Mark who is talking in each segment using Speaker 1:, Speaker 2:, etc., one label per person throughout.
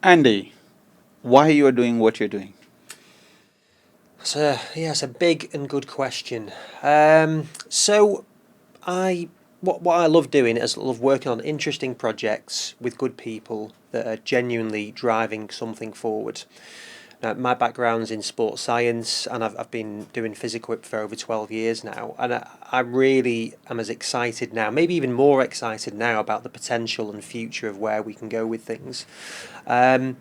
Speaker 1: Andy, why you are doing what you're doing?
Speaker 2: It's a big and good question. So I what I love doing is I love working on interesting projects with good people that are genuinely driving something forward. Now, my background's in sports science, and I've been doing Physiquipe for over 12 years now, and I really am as excited now, maybe even more excited now about the potential and future of where we can go with things. Um,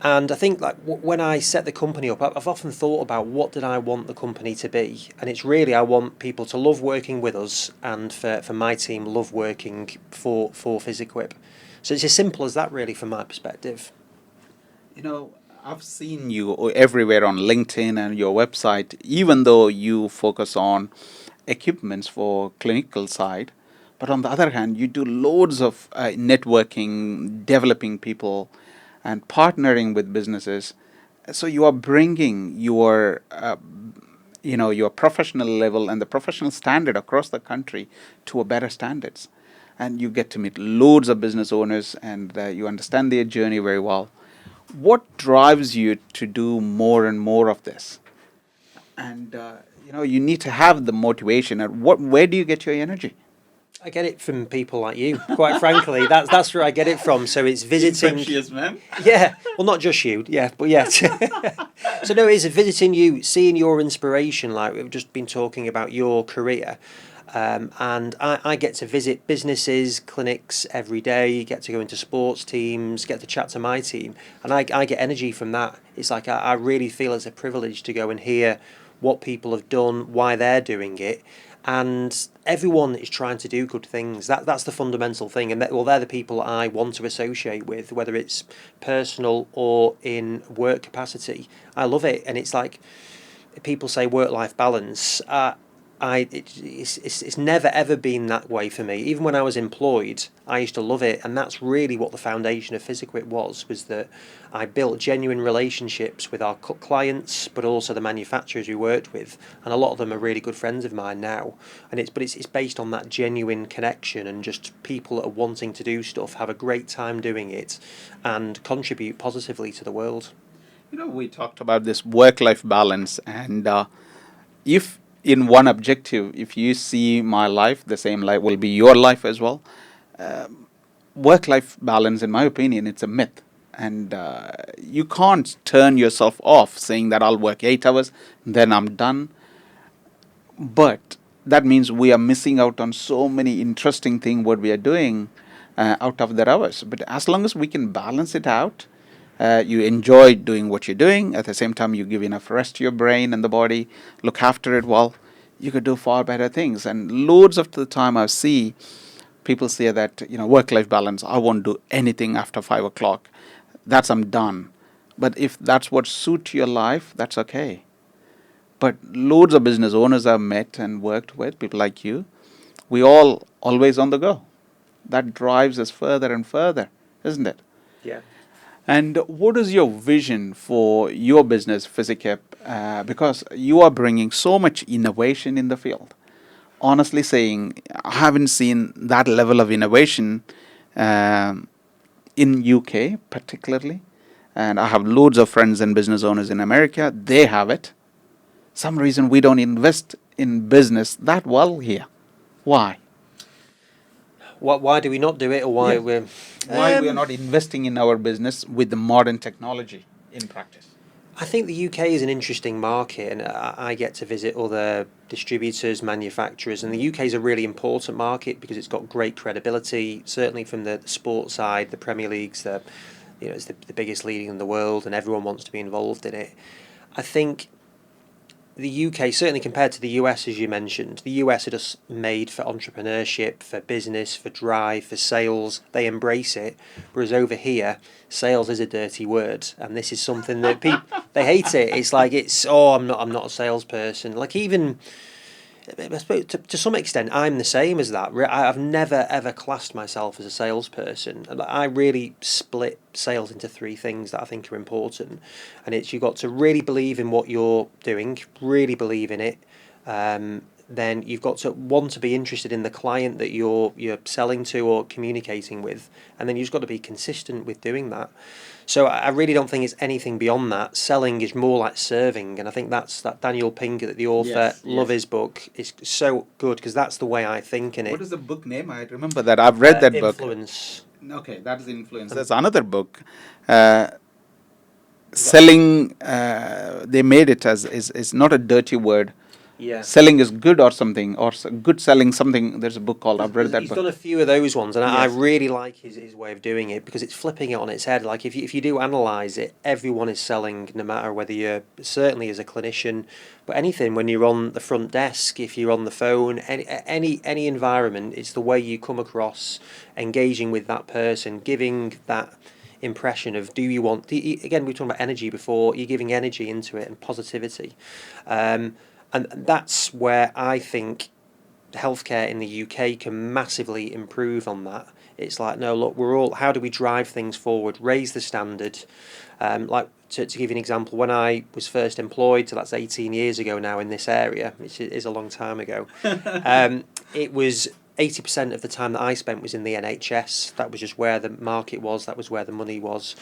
Speaker 2: and I think like when I set the company up, I've often thought about what did I want the company to be, and it's really I want people to love working with us, and for my team love working for Physiquip. So it's as simple as that, really, from my perspective.
Speaker 1: You know, I've seen you everywhere on LinkedIn and your website, even though you focus on equipments for clinical side. But on the other hand, you do loads of networking, developing people, and partnering with businesses. So you are bringing your professional level and the professional standard across the country to a better standards. And you get to meet loads of business owners, and you understand their journey very well. What drives you to do more and more of this? And you need to have the motivation. And where do you get your energy?
Speaker 2: I get it from people like you. Quite frankly, that's where I get it from. So it's visiting.
Speaker 1: Infectious, man.
Speaker 2: Yeah, well, not just you, yeah, but yeah. So no, it's visiting you, seeing your inspiration. Like we've just been talking about your career, and I get to visit businesses, clinics every day. Get to go into sports teams, get to chat to my team, and I get energy from that. It's like I really feel it's a privilege to go and hear what people have done, why they're doing it, and everyone is trying to do good things. That's the fundamental thing, and they're the people I want to associate with, whether it's personal or in work capacity. I love it, and it's like people say work-life balance. It's never ever been that way for me. Even when I was employed, I used to love it, and that's really what the foundation of Physiquip was that I built genuine relationships with our clients, but also the manufacturers we worked with, and a lot of them are really good friends of mine now. And it's based on that genuine connection and just people that are wanting to do stuff, have a great time doing it, and contribute positively to the world.
Speaker 1: We talked about this work-life balance, and if in one objective, if you see my life, the same life will be your life as well. Work-life balance, in my opinion, it's a myth, and you can't turn yourself off saying that I'll work 8 hours, then I'm done. But that means we are missing out on so many interesting things what we are doing out of their hours. But as long as we can balance it out, you enjoy doing what you're doing. At the same time, you give enough rest to your brain and the body, look after it well. You could do far better things. And loads of the time, I see people say that work-life balance. I won't do anything after 5 o'clock. That's I'm done. But if that's what suits your life, that's okay. But loads of business owners I've met and worked with, people like you, we all always on the go. That drives us further and further, isn't it?
Speaker 2: Yeah.
Speaker 1: And what is your vision for your business, Physiquip? Because you are bringing so much innovation in the field. Honestly saying, I haven't seen that level of innovation um, in UK particularly. And I have loads of friends and business owners in America. They have it. Some reason we don't invest in business that well here. Why?
Speaker 2: Why do we not do it, or why
Speaker 1: Yeah.
Speaker 2: we're?
Speaker 1: Why we are
Speaker 2: Um,
Speaker 1: not investing in our business with the modern technology in practice?
Speaker 2: I think the UK is an interesting market, and I get to visit other distributors, manufacturers, and the UK is a really important market because it's got great credibility. Certainly from the sports side, the Premier League's it's the biggest league in the world, and everyone wants to be involved in it. I think the UK, certainly compared to the US, as you mentioned, the US are just made for entrepreneurship, for business, for drive, for sales. They embrace it. Whereas over here, sales is a dirty word, and this is something that people they hate it. It's like I'm not a salesperson. Like even I suppose to some extent, I'm the same as that. I've never ever classed myself as a salesperson. I really split sales into three things that I think are important, and it's you've got to really believe in what you're doing, really believe in it, then you've got to want to be interested in the client that you're selling to or communicating with, and then you've just got to be consistent with doing that. So I really don't think it's anything beyond that. Selling is more like serving, and I think that's that Daniel Pink, the author.
Speaker 1: Yes,
Speaker 2: Love
Speaker 1: yes.
Speaker 2: his book. It's so good because that's the way I think in
Speaker 1: What
Speaker 2: it.
Speaker 1: is the book name? I remember that. I've read that book.
Speaker 2: Influence.
Speaker 1: Okay, that is Influence.
Speaker 2: Um,
Speaker 1: There's another book. Uh, Selling, they made it as is not a dirty word.
Speaker 2: yeah.
Speaker 1: Selling is good or something, or good selling something. There's a book called, I've read that
Speaker 2: He's
Speaker 1: book.
Speaker 2: done a few of those ones, and I
Speaker 1: Yes.
Speaker 2: really like his way of doing it because it's flipping it on its head. Like if you do analyse it, everyone is selling, no matter whether you're certainly as a clinician, but anything when you're on the front desk, if you're on the phone, any environment, it's the way you come across, engaging with that person, giving that impression of again we were talking about energy before, you're giving energy into it and positivity, and that's where I think healthcare in the UK can massively improve on that. It's like, no, look, how do we drive things forward, raise the standard? Like, to give you an example, when I was first employed, so that's 18 years ago now in this area, which is a long time ago, it was 80% of the time that I spent was in the NHS. That was just where the market was, that was where the money was.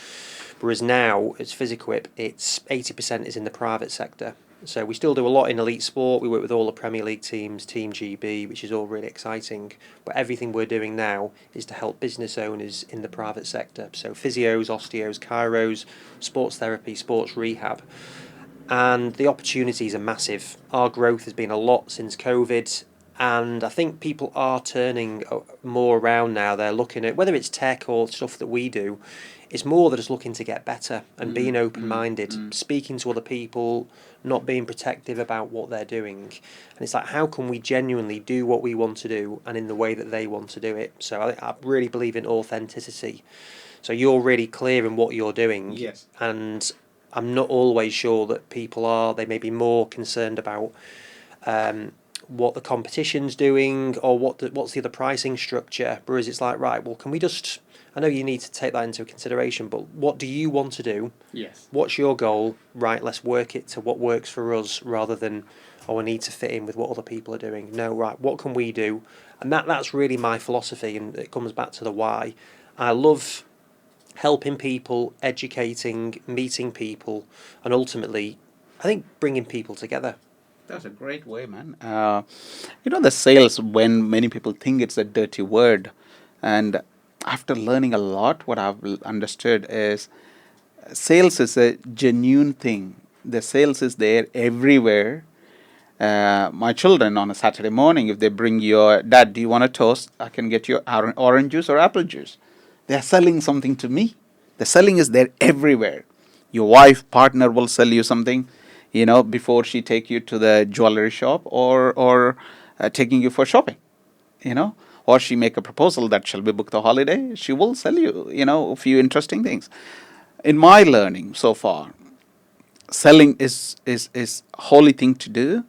Speaker 2: Whereas now, it's Physiquipe, it's 80% is in the private sector. So we still do a lot in elite sport. We work with all the Premier League teams, Team GB, which is all really exciting. But everything we're doing now is to help business owners in the private sector. So physios, osteos, chiros, sports therapy, sports rehab. And the opportunities are massive. Our growth has been a lot since COVID. And I think people are turning more around now. They're looking at whether it's tech or stuff that we do. It's more they're just looking to get better and being open-minded, speaking to other people, not being protective about what they're doing. And it's like, how can we genuinely do what we want to do and in the way that they want to do it? So I really believe in authenticity. So you're really clear in what you're doing.
Speaker 1: Yes.
Speaker 2: And I'm not always sure that people are. They may be more concerned about what the competition's doing or what's the other pricing structure. Whereas it's like, right, well, can we just... I know you need to take that into consideration, but what do you want to do?
Speaker 1: Yes.
Speaker 2: What's your goal? Right, let's work it to what works for us rather than, oh, I need to fit in with what other people are doing. No, right, what can we do? And that's really my philosophy, and it comes back to the why. I love helping people, educating, meeting people, and ultimately, I think bringing people together.
Speaker 1: That's a great way, man. The sales, when many people think it's a dirty word, and after learning a lot, what I've understood is sales is a genuine thing. The sales is there everywhere. My children on a Saturday morning, if they bring your dad, do you want a toast? I can get you orange juice or apple juice. They're selling something to me. The selling is there everywhere. Your wife, partner will sell you something, before she take you to the jewelry shop or taking you for shopping, or she make a proposal that shall we book the holiday. She will sell you, a few interesting things. In my learning so far, selling is holy thing to do.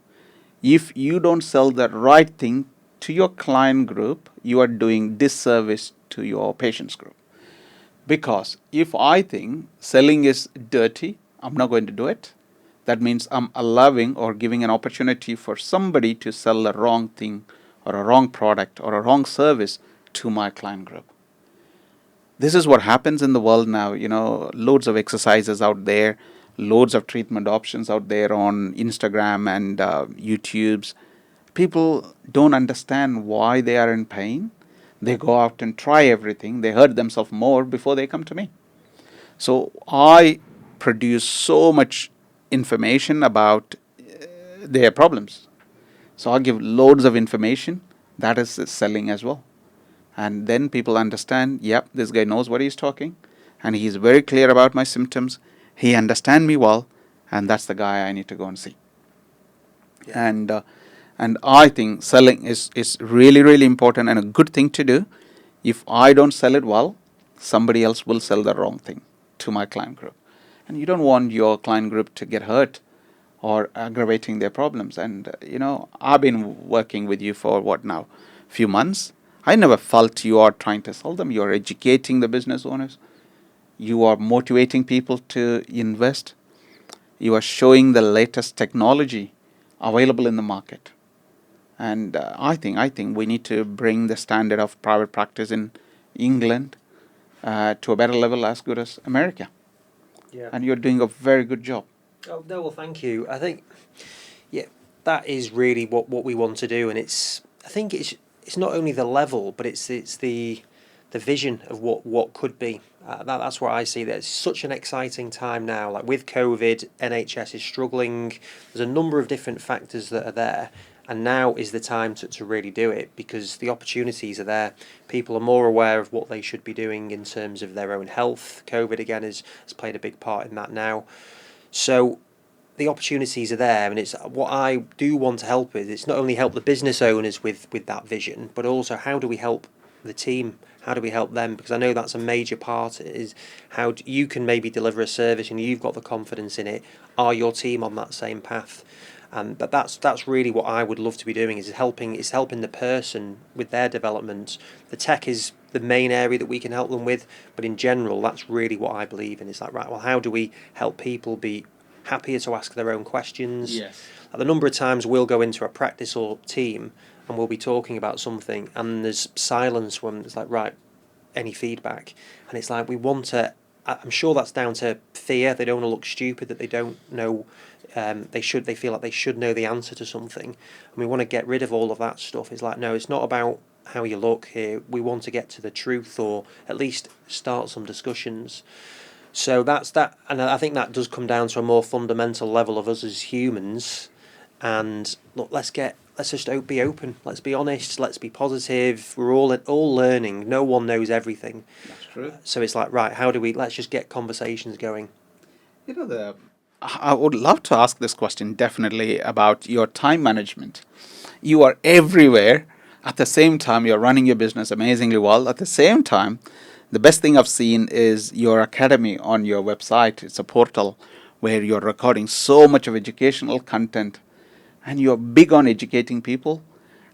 Speaker 1: If you don't sell the right thing to your client group, you are doing disservice to your patients group. Because if I think selling is dirty, I'm not going to do it. That means I'm allowing or giving an opportunity for somebody to sell the wrong thing or a wrong product or a wrong service to my client group. This is what happens in the world now. Loads of exercises out there, loads of treatment options out there on Instagram and YouTube's. People don't understand why they are in pain. They go out and try everything. They hurt themselves more before they come to me. So I produce so much information about their problems. So I give loads of information. That is selling as well. And then people understand, yep, this guy knows what he's talking, and he's very clear about my symptoms. He understands me well, and that's the guy I need to go and see.
Speaker 2: Yeah.
Speaker 1: And I think selling is really, really important and a good thing to do. If I don't sell it well, somebody else will sell the wrong thing to my client group. And you don't want your client group to get hurt or aggravating their problems. And, I've been working with you for what now? Few months. I never felt you are trying to sell them. You are educating the business owners. You are motivating people to invest. You are showing the latest technology available in the market. And I think we need to bring the standard of private practice in England to a better level as good as America.
Speaker 2: Yeah.
Speaker 1: And you're doing a very good job.
Speaker 2: Oh no, well, thank you. I think, yeah, that is really what we want to do, and I think it's not only the level, but it's the vision of what could be. That's where I see that it's such an exciting time now. Like with COVID, NHS is struggling. There's a number of different factors that are there, and now is the time to really do it because the opportunities are there. People are more aware of what they should be doing in terms of their own health. COVID again has played a big part in that now. So the opportunities are there, and it's what I do want to help with. It's not only help the business owners with that vision, but also how do we help the team? How do we help them? Because I know that's a major part. Is how you can maybe deliver a service and you've got the confidence in it. Are your team on that same path? But that's really what I would love to be doing. Is helping the person with their development. The tech is the main area that we can help them with, but in general, that's really what I believe in. Is like, right, well, how do we help people be happier to ask their own questions?
Speaker 1: Yes.
Speaker 2: The number of times we'll go into a practice or team and we'll be talking about something and there's silence when it's like, right, any feedback? And it's like, we want to, I'm sure that's down to fear. They don't want to look stupid, that they don't know, they feel like they should know the answer to something. And we want to get rid of all of that stuff. It's like, no, it's not about how you look here. We want to get to the truth, or at least start some discussions. So that's that, and I think that does come down to a more fundamental level of us as humans. And look, let's just be open. Let's be honest. Let's be positive. We're all learning. No one knows everything.
Speaker 1: That's true.
Speaker 2: So it's like, right, how do we? Let's just get conversations going.
Speaker 1: You know, I would love to ask this question definitely about your time management. You are everywhere. At the same time, you're running your business amazingly well. At the same time, the best thing I've seen is your academy on your website. It's a portal where you're recording so much of educational content and you're big on educating people.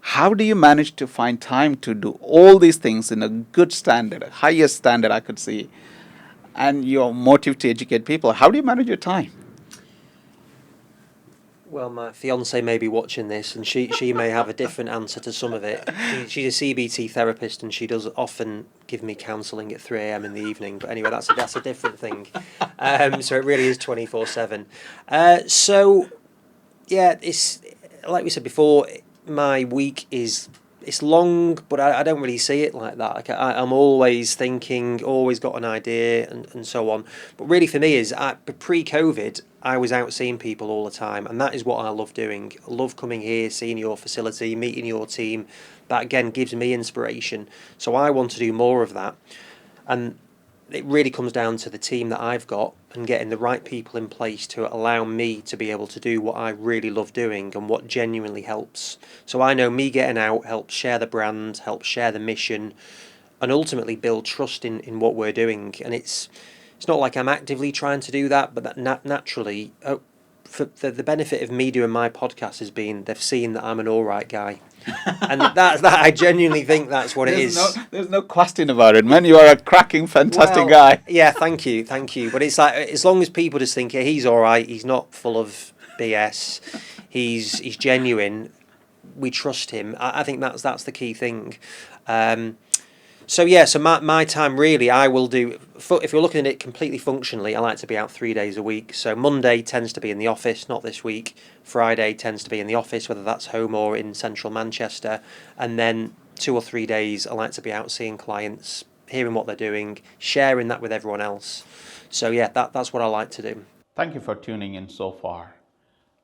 Speaker 1: How do you manage to find time to do all these things in a good standard, highest standard I could see, and your motive to educate people? How do you manage your time?
Speaker 2: Well, my fiance may be watching this, and she may have a different answer to some of it. She's a CBT therapist, and she does often give me counselling at 3 a.m. in the evening. But anyway, that's a different thing. So it really is 24/7. So yeah, it's like we said before. My week is it's long, but I don't really see it like that. Like I'm always thinking, always got an idea, and so on. But really, for me, is pre-COVID, I was out seeing people all the time, and that is what I love doing. I love coming here, seeing your facility, meeting your team. That again gives me inspiration. So I want to do more of that, and it really comes down to the team that I've got and getting the right people in place to allow me to be able to do what I really love doing and what genuinely helps. So I know me getting out helps share the brand, helps share the mission, and ultimately build trust in what we're doing. And it's not like I'm actively trying to do that, but that naturally, for the benefit of me doing my podcast has been they've seen that I'm an all right guy. And that I genuinely think that's what it is.
Speaker 1: There's no question about it, man. You are a cracking, fantastic
Speaker 2: Well,
Speaker 1: guy.
Speaker 2: yeah, thank you. But it's like as long as people just think he's all right, he's not full of BS, he's genuine. We trust him. I think that's the key thing. So yeah, so my time really, I will do. If you're looking at it completely functionally, I like to be out 3 days a week. So Monday tends to be in the office, not this week. Friday tends to be in the office, whether that's home or in central Manchester, and then 2 or 3 days I like to be out seeing clients, hearing what they're doing, sharing that with everyone else. So yeah, that's what I like to do.
Speaker 1: Thank you for tuning in so far.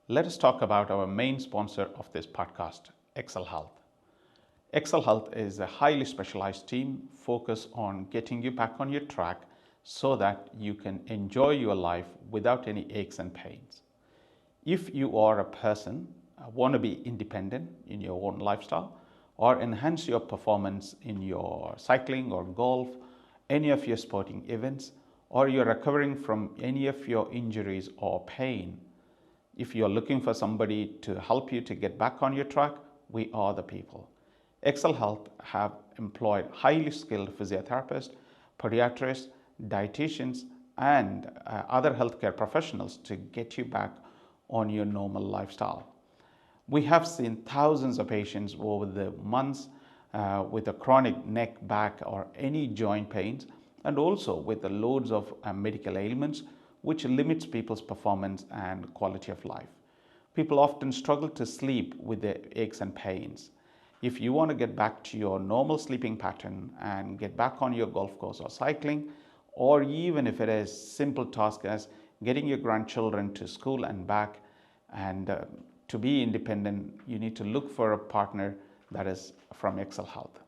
Speaker 1: Let us talk about our main sponsor of this podcast, Excel Health. Excel Health is a highly specialized team focused on getting you back on your track so that you can enjoy your life without any aches and pains. If you are a person want to be independent in your own lifestyle or enhance your performance in your cycling or golf, any of your sporting events, or you're recovering from any of your injuries or pain, if you're looking for somebody to help you to get back on your track, we are the people. Excel Health have employed highly skilled physiotherapists, podiatrists, dietitians, and other healthcare professionals to get you back on your normal lifestyle. We have seen thousands of patients over the months with a chronic neck, back, or any joint pains, and also with the loads of medical ailments, which limits people's performance and quality of life. People often struggle to sleep with their aches and pains. If you want to get back to your normal sleeping pattern and get back on your golf course or cycling, or even if it is simple task as getting your grandchildren to school and back, and to be independent, you need to look for a partner that is from Excel Health.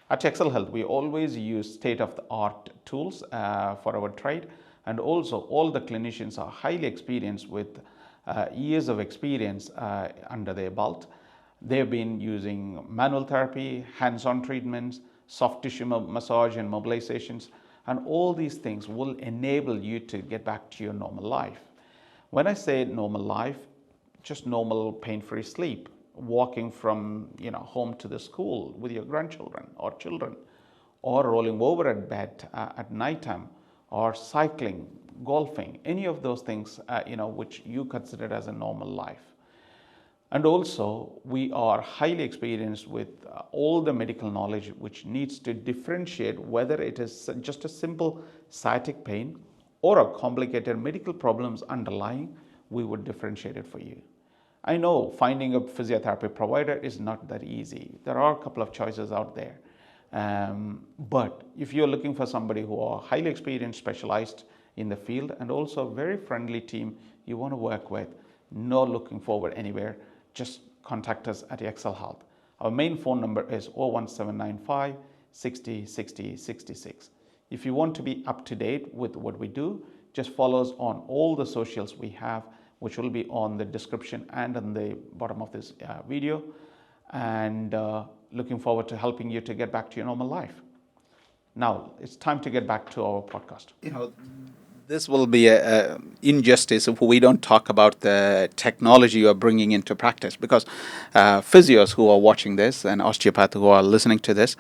Speaker 1: At Excel Health, we always use state-of-the-art tools for our trade, and also all the clinicians are highly experienced with years of experience under their belt. They've been using manual therapy, hands-on treatments, soft tissue massage and mobilizations, and all these things will enable you to get back to your normal life. When I say normal life, just normal pain-free sleep, walking from home to the school with your grandchildren or children, or rolling over at bed at nighttime, or cycling, golfing, any of those things which you consider as a normal life. And also, we are highly experienced with all the medical knowledge which needs to differentiate whether it is just a simple sciatic pain or a complicated medical problems underlying. We would differentiate it for you. I know finding a physiotherapy provider is not that easy. There are a couple of choices out there. But if you're looking for somebody who are highly experienced, specialized in the field, and also a very friendly team you want to work with, not looking forward anywhere, just contact us at Excel Health. Our main phone number is 01795 60 60 66. If you want to be up to date with what we do, just follow us on all the socials we have, which will be on the description and on the bottom of this video. And looking forward to helping you to get back to your normal life. Now, it's time to get back to our podcast. This will be a injustice if we don't talk about the technology you are bringing into practice, because physios who are watching this and osteopaths who are listening to this,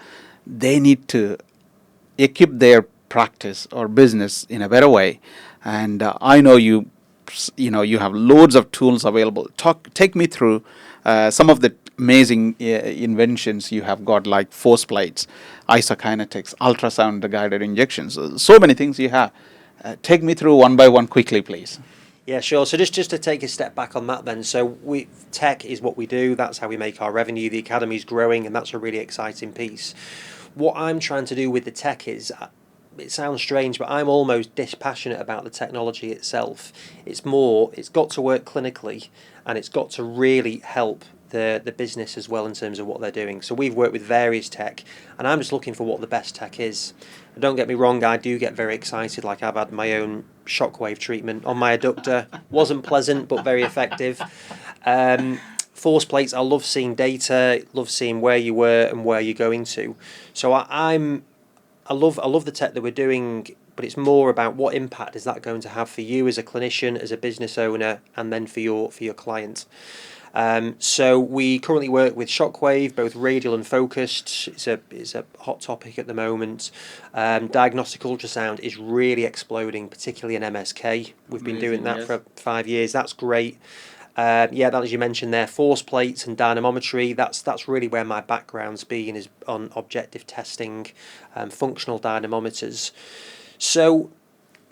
Speaker 1: they need to equip their practice or business in a better way. And I know you have loads of tools available. Take me through some of the amazing inventions you have got, like force plates, isokinetics, ultrasound guided injections, so many things you have. Take me through one by one quickly, please.
Speaker 2: Yeah, sure. So just to take a step back on that then. So tech is what we do. That's how we make our revenue. The academy's growing, and that's a really exciting piece. What I'm trying to do with the tech is, it sounds strange, but I'm almost dispassionate about the technology itself. It's got to work clinically, and it's got to really help the business as well in terms of what they're doing. So we've worked with various tech, and I'm just looking for what the best tech is. Don't get me wrong, I do get very excited. Like, I've had my own shockwave treatment on my adductor. Wasn't pleasant, but very effective. Force plates, I love seeing data, love seeing where you were and where you're going to. So I love the tech that we're doing, but it's more about what impact is that going to have for you as a clinician, as a business owner, and then for your client. So we currently work with shockwave, both radial and focused. It's a hot topic at the moment. Diagnostic ultrasound is really exploding, particularly in MSK. We've been doing that for 5 years. That's great. That, as you mentioned there, force plates and dynamometry, that's really where my background's been, is on objective testing, functional dynamometers. So,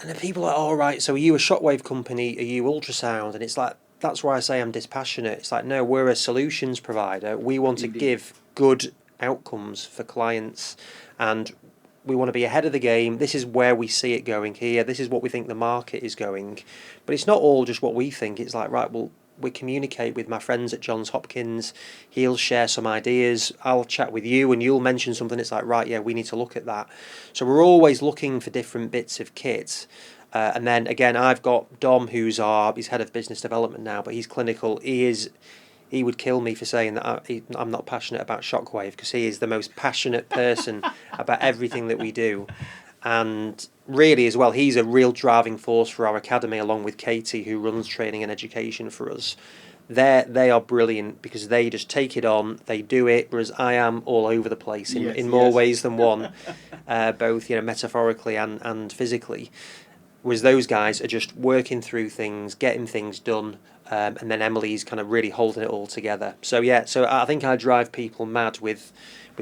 Speaker 2: and then people are like, all right, so are you a shockwave company? Are you ultrasound? And it's like, that's why I say I'm dispassionate. It's like, no, we're a solutions provider. We want to give good outcomes for clients, and we want to be ahead of the game. This is where we see it going here. This is what we think the market is going. But it's not all just what we think. It's like, right, well, we communicate with my friends at Johns Hopkins. He'll share some ideas. I'll chat with you and you'll mention something. It's like, right, yeah, we need to look at that. So we're always looking for different bits of kit. And then again, I've got Dom, he's head of business development now, but he's clinical. He would kill me for saying that I'm not passionate about shockwave, because he is the most passionate person about everything that we do. And really as well, he's a real driving force for our academy, along with Katie, who runs training and education for us. They are brilliant because they just take it on, they do it, whereas I am all over the place in more ways than one, both metaphorically and physically. Whereas those guys are just working through things, getting things done, and then Emily's kind of really holding it all together. So yeah, so I think I drive people mad with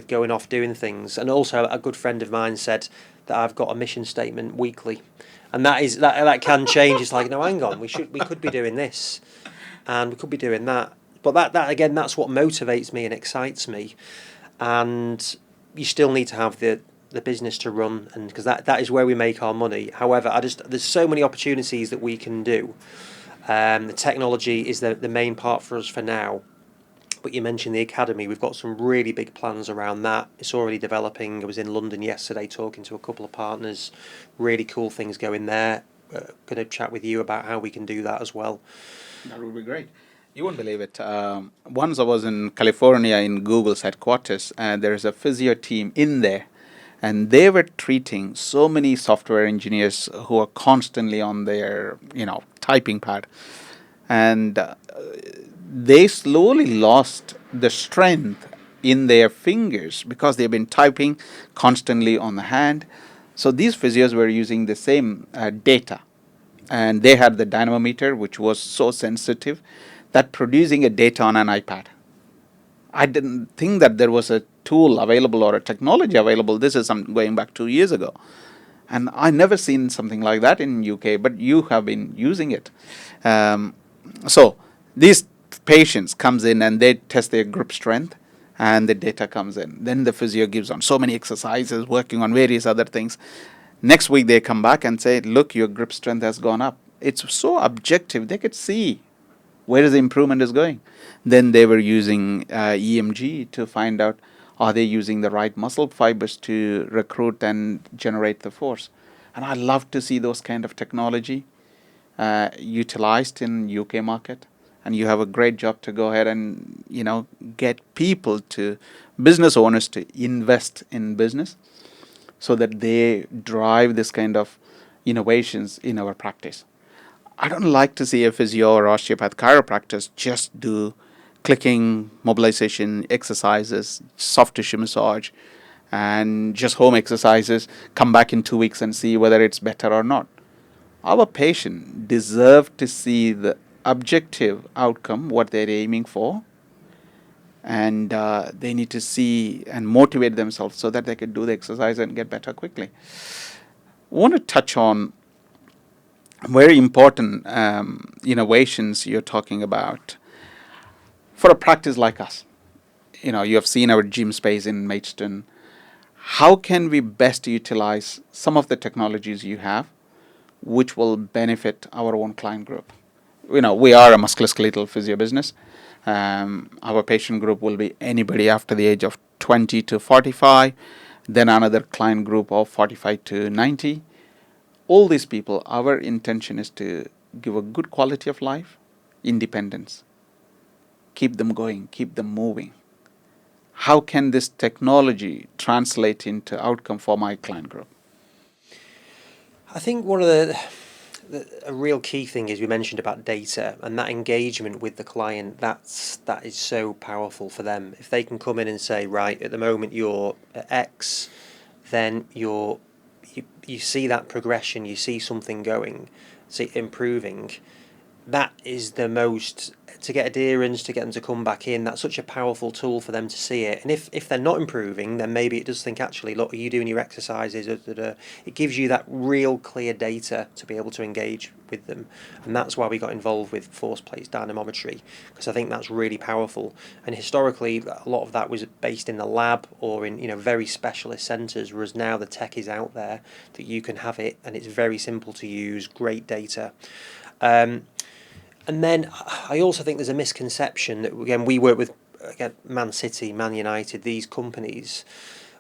Speaker 2: going off doing things. And also, a good friend of mine said that I've got a mission statement weekly, and that can change. It's like, no, hang on, we could be doing this, and we could be doing that. But that again, that's what motivates me and excites me. And you still need to have the business to run, and because that is where we make our money. However, there's so many opportunities that we can do. The technology is the main part for us for now. But you mentioned the academy. We've got some really big plans around that. It's already developing. I was in London yesterday talking to a couple of partners. Really cool things going there. Going to chat with you about how we can do that as well.
Speaker 1: That would be great. You won't believe it. Once I was in California in Google's headquarters, and there is a physio team in there, and they were treating so many software engineers who are constantly on their, typing pad, and they slowly lost the strength in their fingers because they've been typing constantly on the hand. So these physios were using the same data, and they had the dynamometer, which was so sensitive that producing a data on an iPad. I didn't think that there was a tool available or a technology available. This is going back 2 years ago, and I never seen something like that in UK. But you have been using it. So these patients comes in and they test their grip strength, and the data comes in. Then the physio gives on so many exercises, working on various other things. Next week they come back and say, look, your grip strength has gone up. It's so objective. They could see where the improvement is going. Then they were using EMG to find out, are they using the right muscle fibers to recruit and generate the force. And I love to see those kind of technology utilized in UK market. And you have a great job to go ahead and get people to business owners to invest in business, so that they drive this kind of innovations in our practice. I don't like to see a physio or osteopath chiropractors just do clicking, mobilization exercises, soft tissue massage, and just home exercises, come back in 2 weeks and see whether it's better or not. Our patient deserve to see the objective outcome, what they're aiming for, and they need to see and motivate themselves so that they can do the exercise and get better quickly. I want to touch on very important innovations you're talking about for a practice like us. You have seen our gym space in Maidstone. How can we best utilize some of the technologies you have, which will benefit our own client group? We are a musculoskeletal physio business. Our patient group will be anybody after the age of 20 to 45, then another client group of 45 to 90. All these people, our intention is to give a good quality of life, independence, keep them going, keep them moving. How can this technology translate into outcome for my client group?
Speaker 2: I think one of a real key thing is we mentioned about data and that engagement with the client. That is so powerful for them. If they can come in and say, right, at the moment you're at X, then you see that progression, you see something going, see it improving. That is the most, to get adherence, to get them to come back in. That's such a powerful tool for them to see it. And if they're not improving, then maybe it does think, actually, look, are you doing your exercises? It gives you that real clear data to be able to engage with them. And that's why we got involved with force plates dynamometry, because I think that's really powerful. And historically, a lot of that was based in the lab or in very specialist centres, whereas now the tech is out there that you can have it, and it's very simple to use, great data. And then I also think there's a misconception that, again, we work with Man City, Man United, these companies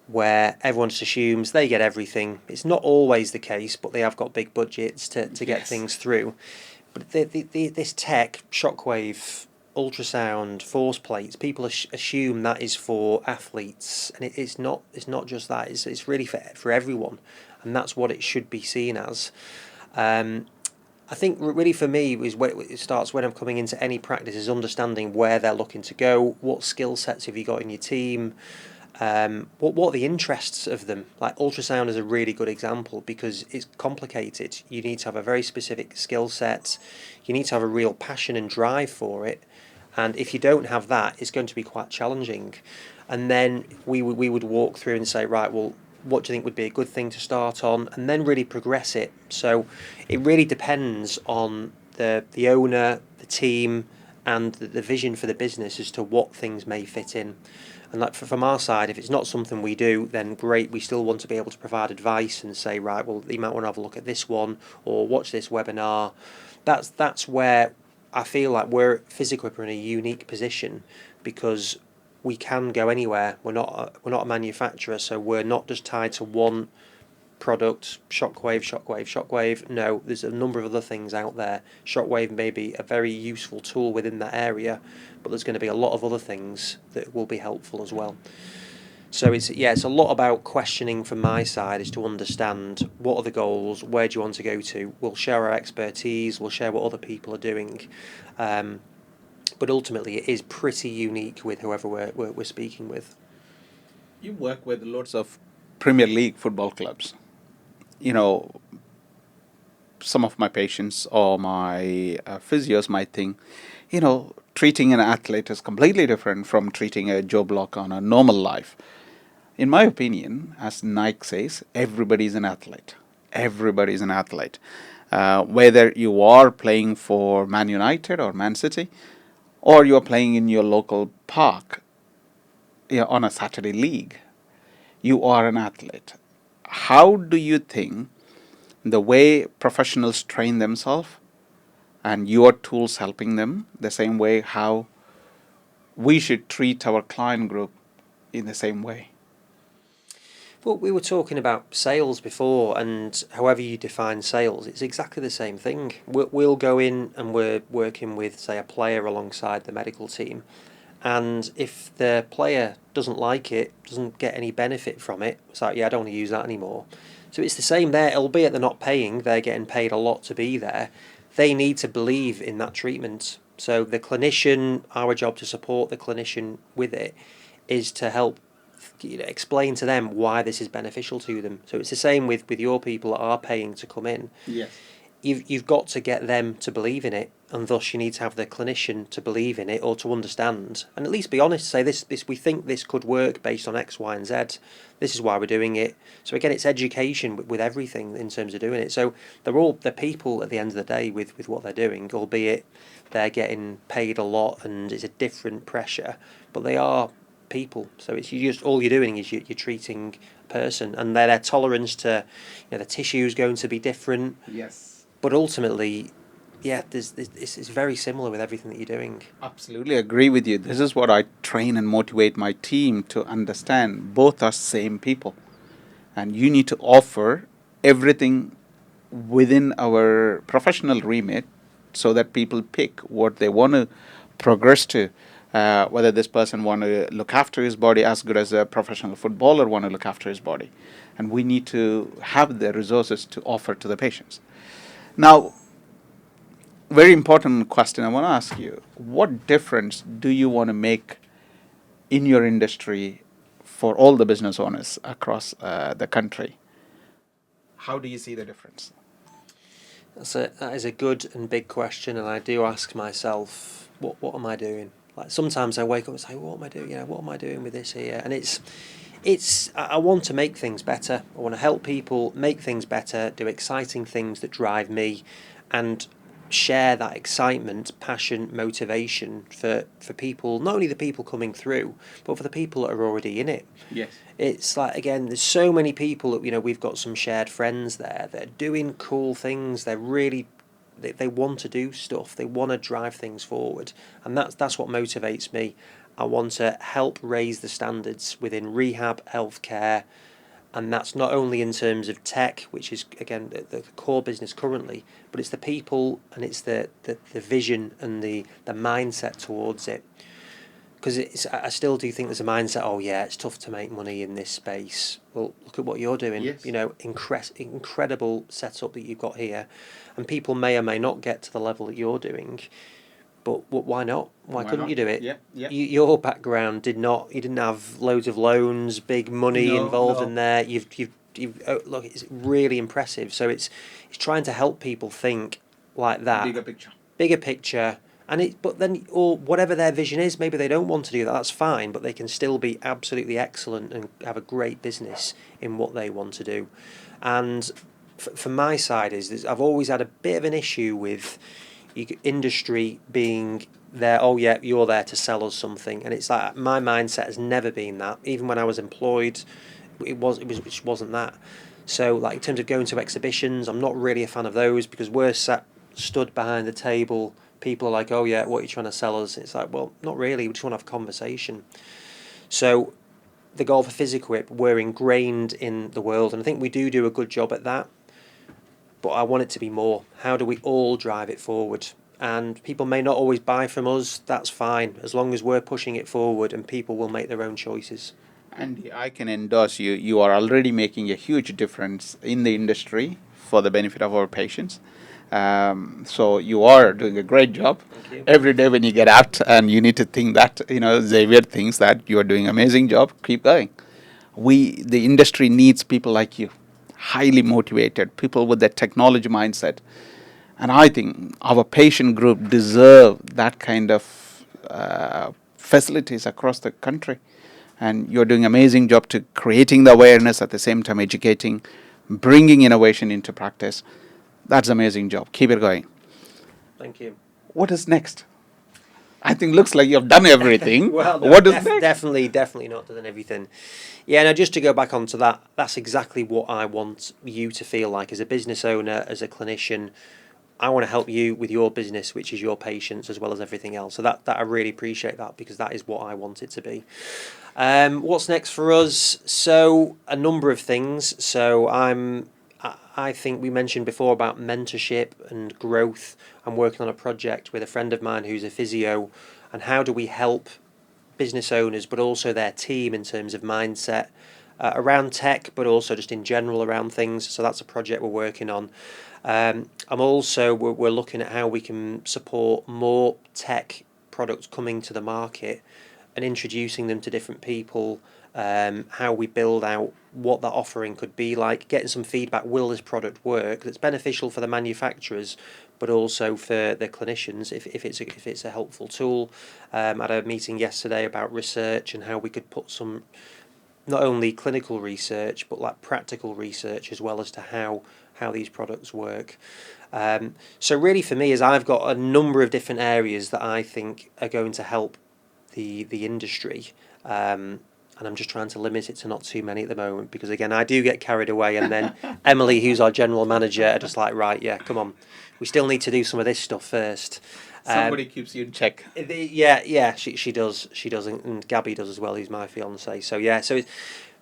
Speaker 2: where everyone just assumes they get everything. It's not always the case, but they have got big budgets to get things through. But this tech, shockwave, ultrasound, force plates, people assume that is for athletes, and it's not. It's not just that. It's really for everyone, and that's what it should be seen as. I think really for me is where it starts when I'm coming into any practice is understanding where they're looking to go, what skill sets have you got in your team, What are the interests of them? Like ultrasound is a really good example because it's complicated. You need to have a very specific skill set. You need to have a real passion and drive for it. And if you don't have that, it's going to be quite challenging. And then we would walk through and say, right, well, what do you think would be a good thing to start on? And then really progress it. So it really depends on the owner, the team, and the vision for the business as to what things may fit in. And like from our side, if it's not something we do, then great. We still want to be able to provide advice and say, right, well, you might want to have a look at this one or watch this webinar. That's where I feel like we're Physiquipe are in a unique position because we can go anywhere. We're not a manufacturer, so we're not just tied to one product, shockwave, shockwave, shockwave. No, there's a number of other things out there. Shockwave may be a very useful tool within that area, but there's going to be a lot of other things that will be helpful as well. So it's a lot about questioning from my side is to understand what are the goals, where do you want to go to. We'll share our expertise, we'll share what other people are doing, but ultimately it is pretty unique with whoever we're speaking with.
Speaker 1: You work with lots of Premier League football clubs. You know, some of my patients or my physios might think, treating an athlete is completely different from treating a Joe Block on a normal life. In my opinion, as Nike says, everybody is an athlete. Everybody is an athlete. Whether you are playing for Man United or Man City, or you are playing in your local park, on a Saturday league, you are an athlete. How do you think the way professionals train themselves and your tools helping them, the same way how we should treat our client group in the same way?
Speaker 2: Well, we were talking about sales before, and however you define sales, it's exactly the same thing. We'll go in and we're working with, say, a player alongside the medical team, and if the player doesn't like it, doesn't get any benefit from it, it's like, yeah, I don't want to use that anymore. So it's the same there, albeit they're not paying, they're getting paid a lot to be there. They need to believe in that treatment. So the clinician, our job to support the clinician with it is to help explain to them why this is beneficial to them. So it's the same with your people that are paying to come in.
Speaker 1: Yes.
Speaker 2: You've got to get them to believe in it, and thus you need to have the clinician to believe in it or to understand, and at least be honest. Say this we think this could work based on X, Y, and Z. This is why we're doing it. So again, it's education with everything in terms of doing it. So they're people at the end of the day with what they're doing, albeit they're getting paid a lot and it's a different pressure, but they are people. So it's all you're doing is you're treating a person, and their tolerance to the tissue is going to be different.
Speaker 1: Yes.
Speaker 2: But ultimately, yeah, it's very similar with everything that you're doing.
Speaker 1: Absolutely agree with you. This is what I train and motivate my team to understand. Both are same people. And you need to offer everything within our professional remit so that people pick what they want to progress to. Whether this person want to look after his body as good as a professional footballer want to look after his body. And we need to have the resources to offer to the patients. Now, very important question I want to ask you. What difference do you want to make in your industry for all the business owners across the country? How do you see the difference?
Speaker 2: That is a good and big question, and I do ask myself, what am I doing? Like sometimes I wake up and say, what am I doing? What am I doing with this here? And I want to make things better. I want to help people make things better, do exciting things that drive me, and share that excitement, passion, motivation for people, not only the people coming through, but for the people that are already in it.
Speaker 1: Yes.
Speaker 2: It's like, again, there's so many people that, we've got some shared friends there that are doing cool things. They're really, they want to do stuff. They want to drive things forward. And that's what motivates me. I want to help raise the standards within rehab, healthcare, and that's not only in terms of tech, which is, again, the core business currently, but it's the people and it's the vision and the mindset towards it. Because I still do think there's a mindset, oh yeah, it's tough to make money in this space. Well, look at what you're doing.
Speaker 1: Yes.
Speaker 2: Incredible setup that you've got here. And people may or may not get to the level that you're doing. but why not? Why
Speaker 1: Why
Speaker 2: couldn't
Speaker 1: not?
Speaker 2: you do it?
Speaker 1: Yeah, yeah.
Speaker 2: Your background did not. You didn't have loads of loans, big money
Speaker 1: No,
Speaker 2: involved
Speaker 1: no.
Speaker 2: in there. You've look. It's really impressive. So it's trying to help people think like that,
Speaker 1: Bigger picture.
Speaker 2: bigger picture. And but then, or whatever their vision is, maybe they don't want to do that. That's fine, but they can still be absolutely excellent and have a great business in what they want to do. And from my side is I've always had a bit of an issue with industry being there. Oh yeah, you're there to sell us something, and it's like my mindset has never been that. Even when I was employed, it wasn't that. So like in terms of going to exhibitions, I'm not really a fan of those because we're stood behind the table. People are like, oh yeah, what are you trying to sell us? It's like, well, not really. We just want to have a conversation. So the goal for Physiquipe, we're ingrained in the world, and I think we do a good job at that. But I want it to be more. How do we all drive it forward? And people may not always buy from us. That's fine, as long as we're pushing it forward, and people will make their own choices.
Speaker 1: And I can endorse you. You are already making a huge difference in the industry for the benefit of our patients. So you are doing a great job.
Speaker 2: Thank you.
Speaker 1: Every day when you get out, and you need to think that, Xavier thinks that you are doing amazing job. Keep going. The industry needs people like you, highly motivated people with that technology mindset. And I think our patient group deserve that kind of facilities across the country. And you're doing an amazing job to creating the awareness, at the same time educating, bringing innovation into practice. That's an amazing job. Keep it going.
Speaker 2: Thank you.
Speaker 1: What is next? I think looks like you've done everything.
Speaker 2: Well, no,
Speaker 1: What is next?
Speaker 2: definitely not done everything. Yeah, now just to go back onto that, that's exactly what I want you to feel like as a business owner, as a clinician. I want to help you with your business, which is your patients, as well as everything else. So that I really appreciate that, because that is what I want it to be. What's next for us? So a number of things. So I think we mentioned before about mentorship and growth. I'm working on a project with a friend of mine who's a physio, and how do we help business owners, but also their team in terms of mindset around tech, but also just in general around things. So that's a project we're working on. We're looking at how we can support more tech products coming to the market and introducing them to different people. How we build out what that offering could be like, getting some feedback. Will this product work? That's beneficial for the manufacturers, but also for the clinicians if it's a helpful tool. I had a meeting yesterday about research and how we could put some not only clinical research but like practical research as well as to how these products work. So really for me is I've got a number of different areas that I think are going to help the industry. And I'm just trying to limit it to not too many at the moment, because again I do get carried away, and then Emily, who's our general manager, are just like, right, yeah, come on, we still need to do some of this stuff first.
Speaker 1: Somebody keeps you in check.
Speaker 2: Yeah, she does, and Gabby does as well, who's my fiance. So yeah,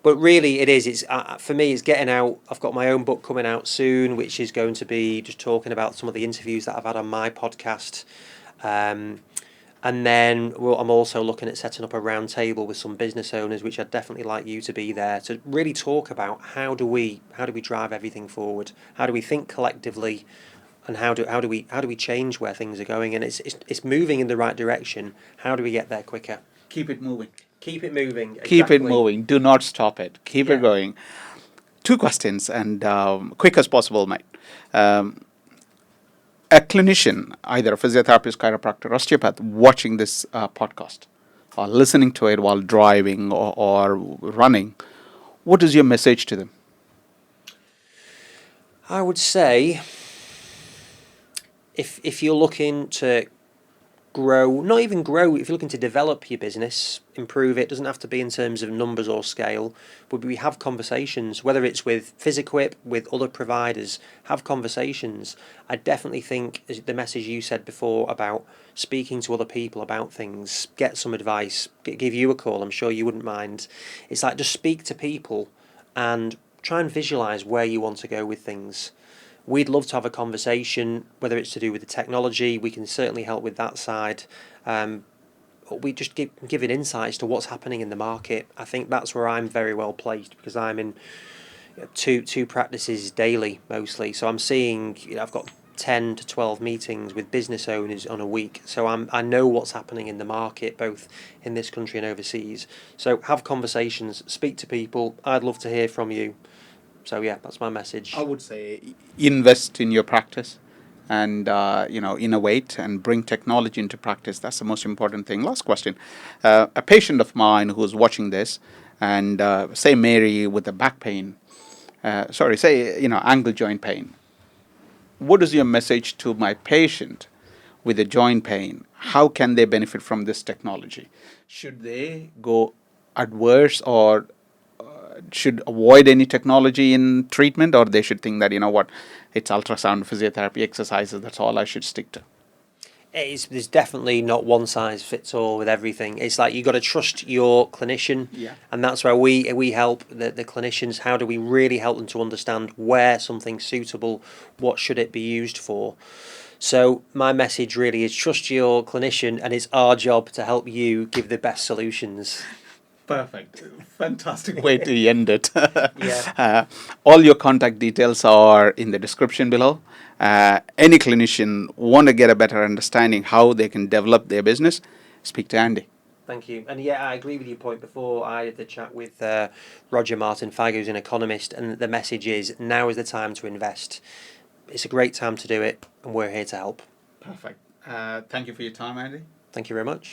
Speaker 2: but really it is. It's for me, it's getting out. I've got my own book coming out soon, which is going to be just talking about some of the interviews that I've had on my podcast. And then I'm also looking at setting up a round table with some business owners, which I'd definitely like you to be there to really talk about how do we drive everything forward? How do we think collectively? And how do we change where things are going? And it's moving in the right direction. How do we get there quicker?
Speaker 1: Keep it moving.
Speaker 2: Keep it moving.
Speaker 1: Keep it
Speaker 2: Exactly.
Speaker 1: moving. Do not stop it. Keep it going. 2 questions, and quick as possible, mate. A clinician, either a physiotherapist, chiropractor, osteopath, watching this podcast or listening to it while driving or running, what is your message to them?
Speaker 2: I would say if you're looking to grow, not even grow, if you're looking to develop your business, improve it, doesn't have to be in terms of numbers or scale, but we have conversations, whether it's with Physiquipe, with other providers, have conversations. I definitely think the message you said before about speaking to other people about things, get some advice, give you a call, I'm sure you wouldn't mind. It's like just speak to people and try and visualize where you want to go with things. We'd love to have a conversation, whether it's to do with the technology. We can certainly help with that side. We just giving insights to what's happening in the market. I think that's where I'm very well placed, because I'm in two practices daily mostly. So I'm seeing, I've got 10 to 12 meetings with business owners on a week. So I know what's happening in the market, both in this country and overseas. So have conversations, speak to people. I'd love to hear from you. So yeah, that's my message.
Speaker 1: I would say invest in your practice and innovate and bring technology into practice. That's the most important thing. Last question. A patient of mine who's watching this and say Mary with a back pain, say ankle joint pain. What is your message to my patient with a joint pain? How can they benefit from this technology? Should they go adverse or should avoid any technology in treatment, or they should think that it's ultrasound, physiotherapy, exercises, that's all I should stick to?
Speaker 2: There's definitely not one size fits all with everything. It's like you got to trust your clinician,
Speaker 1: Yeah.
Speaker 2: and that's where we help the clinicians. How do we really help them to understand where something's suitable, what should it be used for? So my message really is trust your clinician, and it's our job to help you give the best solutions.
Speaker 1: Perfect. Fantastic way to end it.
Speaker 2: Yeah.
Speaker 1: All your contact details are in the description below. Any clinician want to get a better understanding how they can develop their business, speak to Andy.
Speaker 2: Thank you. And yeah, I agree with your point before. I had the chat with Roger Martin Fagg, who's an economist, and the message is now is the time to invest. It's a great time to do it, and we're here to help.
Speaker 1: Perfect. Thank you for your time, Andy.
Speaker 2: Thank you very much.